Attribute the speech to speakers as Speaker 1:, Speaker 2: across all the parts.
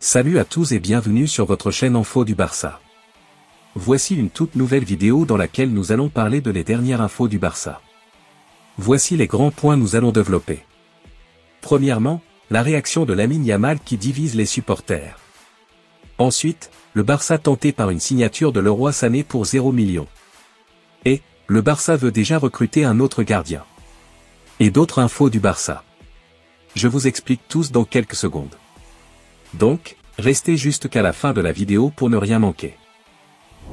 Speaker 1: Salut à tous et bienvenue sur votre chaîne Info du Barça. Voici une toute nouvelle vidéo dans laquelle nous allons parler de les dernières infos du Barça. Voici les grands points nous allons développer. Premièrement, la réaction de Lamine Yamal qui divise les supporters. Ensuite, le Barça tenté par une signature de Leroy Sané pour 0 million. Et, le Barça veut déjà recruter un autre gardien. Et d'autres infos du Barça. Je vous explique tous dans quelques secondes. Donc, restez juste qu'à la fin de la vidéo pour ne rien manquer.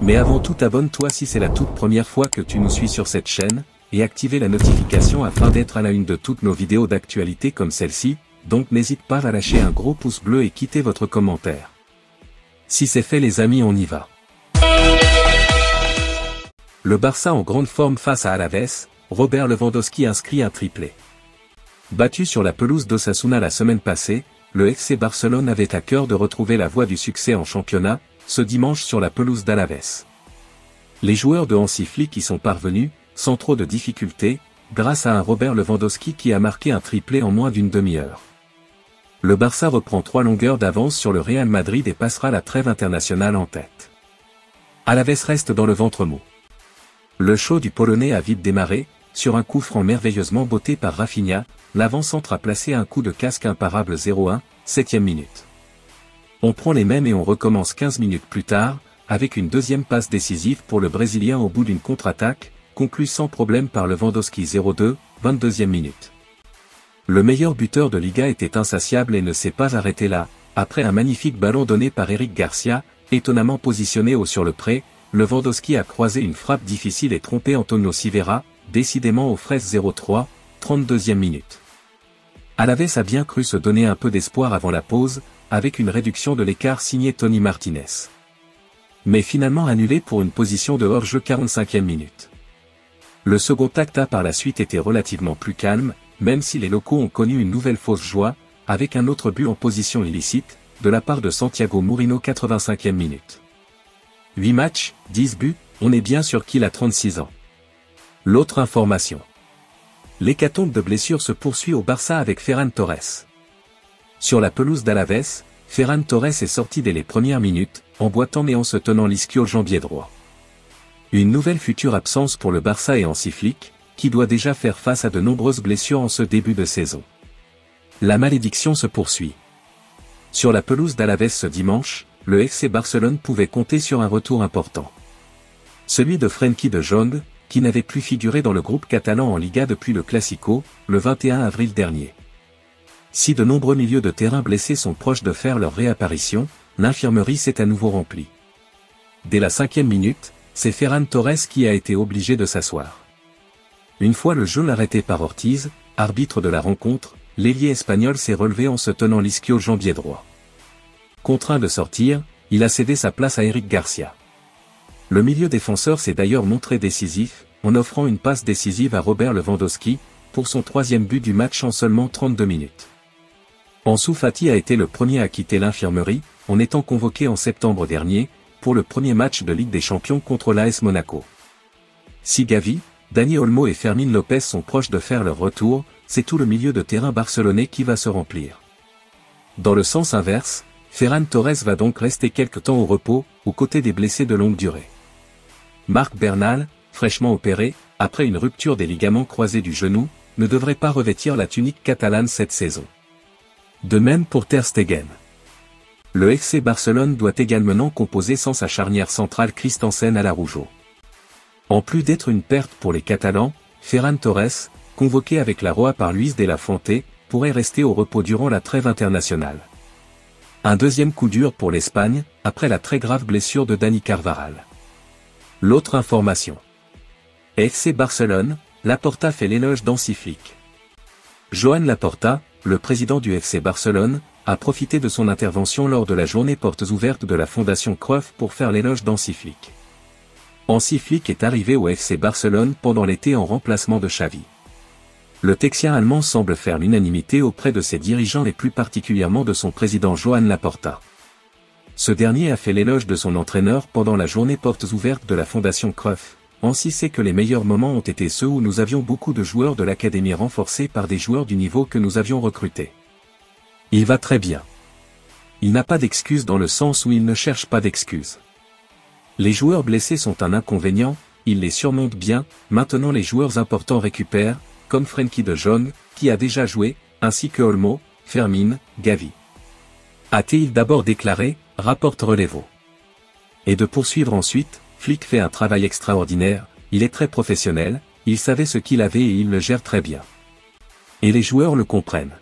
Speaker 1: Mais avant tout, abonne-toi si c'est la toute première fois que tu nous suis sur cette chaîne, et activez la notification afin d'être à la une de toutes nos vidéos d'actualité comme celle-ci, donc n'hésite pas à lâcher un gros pouce bleu et quitter votre commentaire. Si c'est fait les amis, on y va. Le Barça en grande forme face à Alaves, Robert Lewandowski inscrit un triplé. Battu sur la pelouse d'Osasuna la semaine passée, le FC Barcelone avait à cœur de retrouver la voie du succès en championnat, ce dimanche sur la pelouse d'Alaves. Les joueurs de Hansi Flick y sont parvenus, sans trop de difficultés, grâce à un Robert Lewandowski qui a marqué un triplé en moins d'une demi-heure. Le Barça reprend 3 longueurs d'avance sur le Real Madrid et passera la trêve internationale en tête. Alaves reste dans le ventre mou. Le show du Polonais a vite démarré, sur un coup franc merveilleusement botté par Rafinha, l'avant-centre a placé un coup de casque imparable 0-1, 7e minute. On prend les mêmes et on recommence 15 minutes plus tard, avec une deuxième passe décisive pour le Brésilien au bout d'une contre-attaque, conclue sans problème par Lewandowski 0-2, 22e minute. Le meilleur buteur de Liga était insatiable et ne s'est pas arrêté là, après un magnifique ballon donné par Eric Garcia, étonnamment positionné haut sur le pré, Lewandowski a croisé une frappe difficile et trompé Antonio Silva, décidément aux fraises 0-3, 32e minute. Alaves a bien cru se donner un peu d'espoir avant la pause, avec une réduction de l'écart signée Tony Martinez. Mais finalement annulé pour une position de hors-jeu 45e minute. Le second acte a par la suite été relativement plus calme, même si les locaux ont connu une nouvelle fausse joie, avec un autre but en position illicite, de la part de Santiago Mourinho 85e minute. 8 matchs, 10 buts, on est bien sûr qu'il a 36 ans. L'autre information. L'hécatombe de blessures se poursuit au Barça avec Ferran Torres. Sur la pelouse d'Alaves, Ferran Torres est sorti dès les premières minutes, en boitant et en se tenant l'ischio-jambier droit. Une nouvelle future absence pour le Barça et Hansi Flick, qui doit déjà faire face à de nombreuses blessures en ce début de saison. La malédiction se poursuit. Sur la pelouse d'Alaves ce dimanche, le FC Barcelone pouvait compter sur un retour important. Celui de Frenkie de Jong, qui n'avait plus figuré dans le groupe catalan en Liga depuis le Classico, le 21 avril dernier. Si de nombreux milieux de terrain blessés sont proches de faire leur réapparition, l'infirmerie s'est à nouveau remplie. Dès la 5e minute, c'est Ferran Torres qui a été obligé de s'asseoir. Une fois le jeu arrêté par Ortiz, arbitre de la rencontre, l'ailier espagnol s'est relevé en se tenant l'ischio-jambier droit. Contraint de sortir, il a cédé sa place à Eric Garcia. Le milieu défenseur s'est d'ailleurs montré décisif, en offrant une passe décisive à Robert Lewandowski, pour son 3e but du match en seulement 32 minutes. Ansu Fati a été le premier à quitter l'infirmerie, en étant convoqué en septembre dernier, pour le premier match de Ligue des Champions contre l'AS Monaco. Si Gavi, Dani Olmo et Fermín López sont proches de faire leur retour, c'est tout le milieu de terrain barcelonais qui va se remplir. Dans le sens inverse, Ferran Torres va donc rester quelque temps au repos, aux côtés des blessés de longue durée. Marc Bernal, fraîchement opéré, après une rupture des ligaments croisés du genou, ne devrait pas revêtir la tunique catalane cette saison. De même pour Ter Stegen. Le FC Barcelone doit également composer sans sa charnière centrale Christensen à la Rougeau. En plus d'être une perte pour les Catalans, Ferran Torres, convoqué avec la Roa par Luis de la Fuente, pourrait rester au repos durant la trêve internationale. Un deuxième coup dur pour l'Espagne, après la très grave blessure de Dani Carvajal. L'autre information. FC Barcelone, Laporta fait l'éloge d'Hansi Flick. Joan Laporta, le président du FC Barcelone, a profité de son intervention lors de la journée portes ouvertes de la Fondation Cruyff pour faire l'éloge d'Hansi Flick. Hansi Flick est arrivé au FC Barcelone pendant l'été en remplacement de Xavi. Le Texien allemand semble faire l'unanimité auprès de ses dirigeants et plus particulièrement de son président Joan Laporta. Ce dernier a fait l'éloge de son entraîneur pendant la journée portes ouvertes de la Fondation Cruyff. Hansi sait que les meilleurs moments ont été ceux où nous avions beaucoup de joueurs de l'académie renforcés par des joueurs du niveau que nous avions recrutés. Il va très bien. il n'a pas d'excuse dans le sens où il ne cherche pas d'excuses. Les joueurs blessés sont un inconvénient, il les surmonte bien, maintenant les joueurs importants récupèrent, comme Frenkie de Jong, qui a déjà joué, ainsi que Olmo, Fermin, Gavi. A-t-il d'abord déclaré, rapporte Relevo. Et de poursuivre ensuite, Flick fait un travail extraordinaire, il est très professionnel, il savait ce qu'il avait et il le gère très bien. Et les joueurs le comprennent.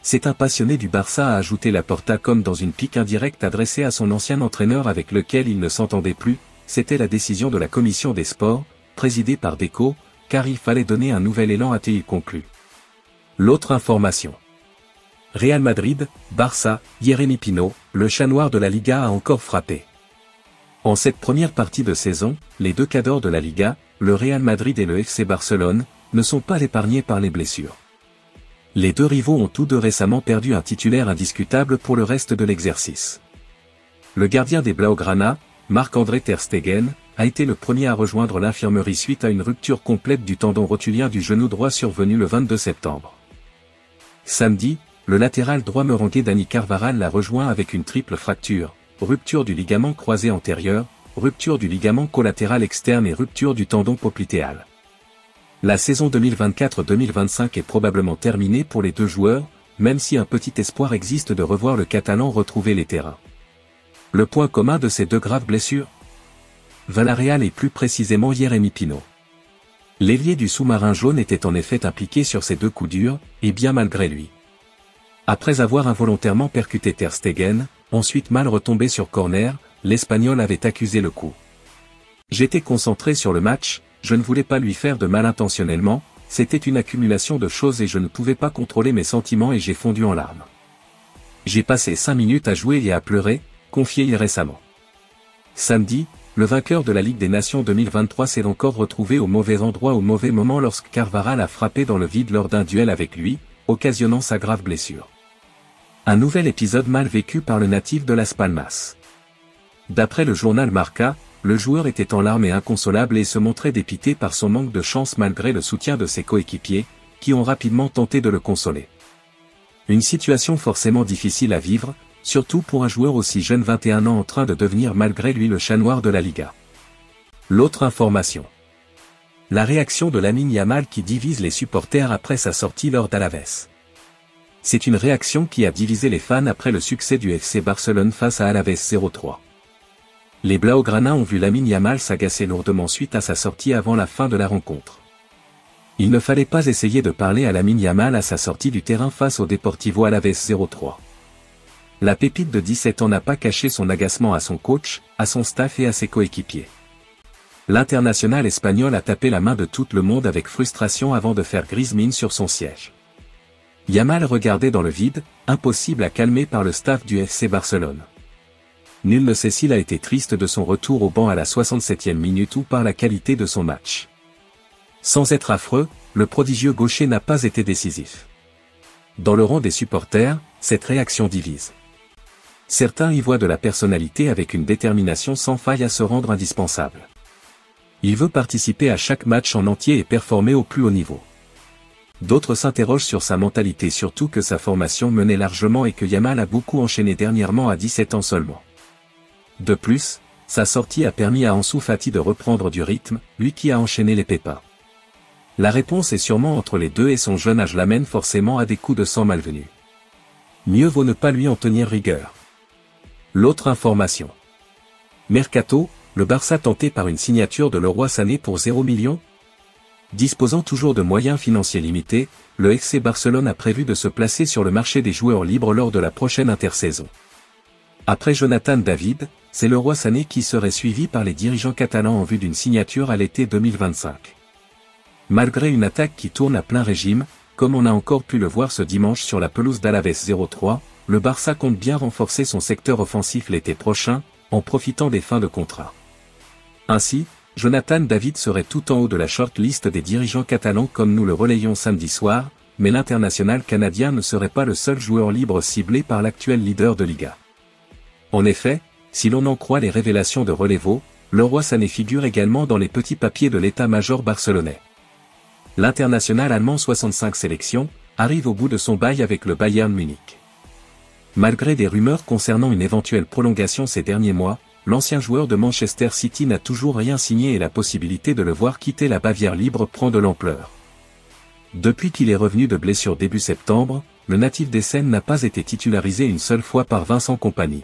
Speaker 1: C'est un passionné du Barça, a ajouté Laporta comme dans une pique indirecte adressée à son ancien entraîneur avec lequel il ne s'entendait plus. C'était la décision de la commission des sports, présidée par Deco, car il fallait donner un nouvel élan, a-t-il conclu. L'autre information. Real Madrid, Barça, Jérémy Pino, le chat noir de la Liga a encore frappé. En cette première partie de saison, les deux cadors de la Liga, le Real Madrid et le FC Barcelone, ne sont pas épargnés par les blessures. Les deux rivaux ont tous deux récemment perdu un titulaire indiscutable pour le reste de l'exercice. Le gardien des Blaugrana, Marc-André ter Stegen, a été le premier à rejoindre l'infirmerie suite à une rupture complète du tendon rotulien du genou droit survenue le 22 septembre. Samedi, le latéral droit merengue Dani Carvajal l'a rejoint avec une triple fracture, rupture du ligament croisé antérieur, rupture du ligament collatéral externe et rupture du tendon popliteal. La saison 2024-2025 est probablement terminée pour les deux joueurs, même si un petit espoir existe de revoir le Catalan retrouver les terrains. Le point commun de ces deux graves blessures? Villarreal et plus précisément Jérémy Pino. L'ailier du sous-marin jaune était en effet impliqué sur ces deux coups durs, et bien malgré lui. Après avoir involontairement percuté ter Stegen, ensuite mal retombé sur corner, l'Espagnol avait accusé le coup. J'étais concentré sur le match, je ne voulais pas lui faire de mal intentionnellement, c'était une accumulation de choses et je ne pouvais pas contrôler mes sentiments et j'ai fondu en larmes. J'ai passé 5 minutes à jouer et à pleurer, confié récemment. Samedi, le vainqueur de la Ligue des Nations 2023 s'est encore retrouvé au mauvais endroit au mauvais moment lorsque Carvajal a frappé dans le vide lors d'un duel avec lui, occasionnant sa grave blessure. Un nouvel épisode mal vécu par le natif de Las Palmas. D'après le journal Marca, le joueur était en larmes et inconsolable et se montrait dépité par son manque de chance malgré le soutien de ses coéquipiers, qui ont rapidement tenté de le consoler. Une situation forcément difficile à vivre, surtout pour un joueur aussi jeune 21 ans en train de devenir malgré lui le chat noir de la Liga. L'autre information. La réaction de Lamine Yamal qui divise les supporters après sa sortie lors d'Alaves. C'est une réaction qui a divisé les fans après le succès du FC Barcelone face à Alaves 0-3. Les Blaugrana ont vu Lamine Yamal s'agacer lourdement suite à sa sortie avant la fin de la rencontre. Il ne fallait pas essayer de parler à Lamine Yamal à sa sortie du terrain face au Deportivo Alaves 0-3. La pépite de 17 ans n'a pas caché son agacement à son coach, à son staff et à ses coéquipiers. L'international espagnol a tapé la main de tout le monde avec frustration avant de faire grise mine sur son siège. Yamal regardait dans le vide, impossible à calmer par le staff du FC Barcelone. Nul ne sait s'il a été triste de son retour au banc à la 67e minute ou par la qualité de son match. Sans être affreux, le prodigieux gaucher n'a pas été décisif. Dans le rang des supporters, cette réaction divise. Certains y voient de la personnalité avec une détermination sans faille à se rendre indispensable. Il veut participer à chaque match en entier et performer au plus haut niveau. D'autres s'interrogent sur sa mentalité, surtout que sa formation menait largement et que Yamal a beaucoup enchaîné dernièrement à 17 ans seulement. De plus, sa sortie a permis à Ansu Fati de reprendre du rythme, lui qui a enchaîné les pépins. La réponse est sûrement entre les deux et son jeune âge l'amène forcément à des coups de sang malvenus. Mieux vaut ne pas lui en tenir rigueur. L'autre information. Mercato, le Barça tenté par une signature de Leroy Sané pour 0 million. Disposant toujours de moyens financiers limités, le FC Barcelone a prévu de se placer sur le marché des joueurs libres lors de la prochaine intersaison. Après Jonathan David, c'est Leroy Sané qui serait suivi par les dirigeants catalans en vue d'une signature à l'été 2025. Malgré une attaque qui tourne à plein régime, comme on a encore pu le voir ce dimanche sur la pelouse d'Alaves 0-3, le Barça compte bien renforcer son secteur offensif l'été prochain, en profitant des fins de contrat. Ainsi, Jonathan David serait tout en haut de la short-list des dirigeants catalans comme nous le relayons samedi soir, mais l'international canadien ne serait pas le seul joueur libre ciblé par l'actuel leader de Liga. En effet, si l'on en croit les révélations de Relevo, Leroy Sané figure également dans les petits papiers de l'état-major barcelonais. L'international allemand 65 sélections, arrive au bout de son bail avec le Bayern Munich. malgré des rumeurs concernant une éventuelle prolongation ces derniers mois, l'ancien joueur de Manchester City n'a toujours rien signé et la possibilité de le voir quitter la Bavière libre prend de l'ampleur. Depuis qu'il est revenu de blessure début septembre, le natif d'Essen n'a pas été titularisé une seule fois par Vincent Kompany.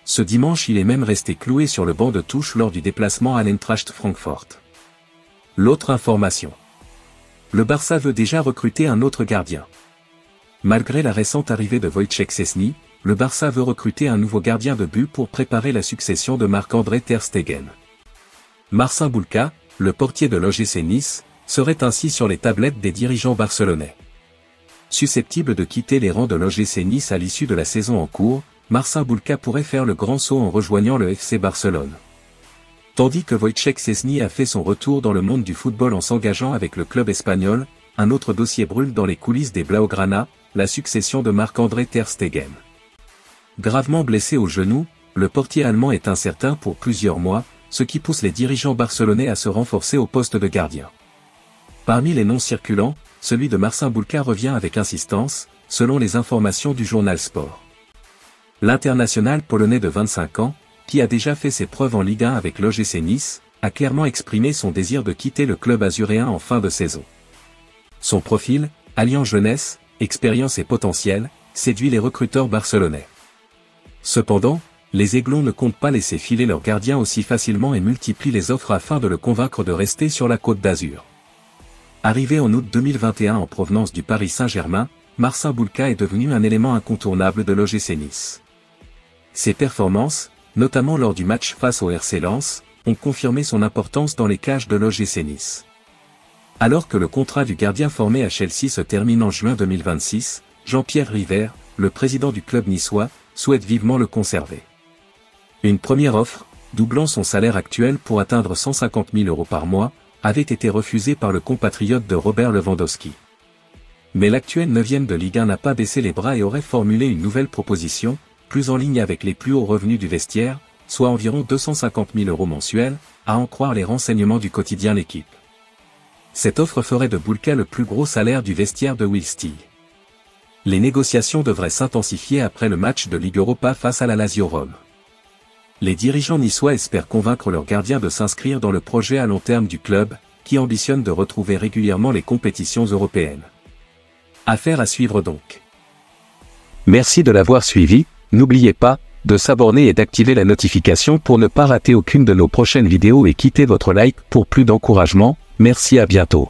Speaker 1: Ce dimanche il est même resté cloué sur le banc de touche lors du déplacement à l'Eintracht Francfort. L'autre information. Le Barça veut déjà recruter un autre gardien. Malgré la récente arrivée de Wojciech Szczęsny, le Barça veut recruter un nouveau gardien de but pour préparer la succession de Marc-André ter Stegen. Marcin Bulka, le portier de l'OGC Nice, serait ainsi sur les tablettes des dirigeants barcelonais. Susceptible de quitter les rangs de l'OGC Nice à l'issue de la saison en cours, Marcin Bulka pourrait faire le grand saut en rejoignant le FC Barcelone. Tandis que Wojciech Szczęsny a fait son retour dans le monde du football en s'engageant avec le club espagnol, un autre dossier brûle dans les coulisses des Blaugrana, la succession de Marc-André ter Stegen. Gravement blessé au genou, le portier allemand est incertain pour plusieurs mois, ce qui pousse les dirigeants barcelonais à se renforcer au poste de gardien. Parmi les noms circulants, celui de Marcin Bulka revient avec insistance, selon les informations du journal Sport. L'international polonais de 25 ans, qui a déjà fait ses preuves en Ligue 1 avec l'OGC Nice, a clairement exprimé son désir de quitter le club azuréen en fin de saison. Son profil, alliant jeunesse, expérience et potentiel, séduit les recruteurs barcelonais. Cependant, les Aiglons ne comptent pas laisser filer leur gardien aussi facilement et multiplient les offres afin de le convaincre de rester sur la Côte d'Azur. Arrivé en août 2021 en provenance du Paris Saint-Germain, Marcin Bulka est devenu un élément incontournable de l'OGC Nice. Ses performances, notamment lors du match face au RC Lens, ont confirmé son importance dans les cages de l'OGC Nice. Alors que le contrat du gardien formé à Chelsea se termine en juin 2026, Jean-Pierre River, le président du club niçois, souhaite vivement le conserver. Une première offre, doublant son salaire actuel pour atteindre 150 000 € par mois, avait été refusée par le compatriote de Robert Lewandowski. Mais l'actuel 9e de Ligue 1 n'a pas baissé les bras et aurait formulé une nouvelle proposition, plus en ligne avec les plus hauts revenus du vestiaire, soit environ 250 000 € mensuels, à en croire les renseignements du quotidien L'Équipe. Cette offre ferait de Bulka le plus gros salaire du vestiaire de Wilstig. Les négociations devraient s'intensifier après le match de Ligue Europa face à la Lazio Rome. Les dirigeants niçois espèrent convaincre leur gardien de s'inscrire dans le projet à long terme du club, qui ambitionne de retrouver régulièrement les compétitions européennes. Affaire à suivre donc. Merci de l'avoir suivi, n'oubliez pas de s'abonner et d'activer la notification pour ne pas rater aucune de nos prochaines vidéos et quittez votre like pour plus d'encouragement, merci à bientôt.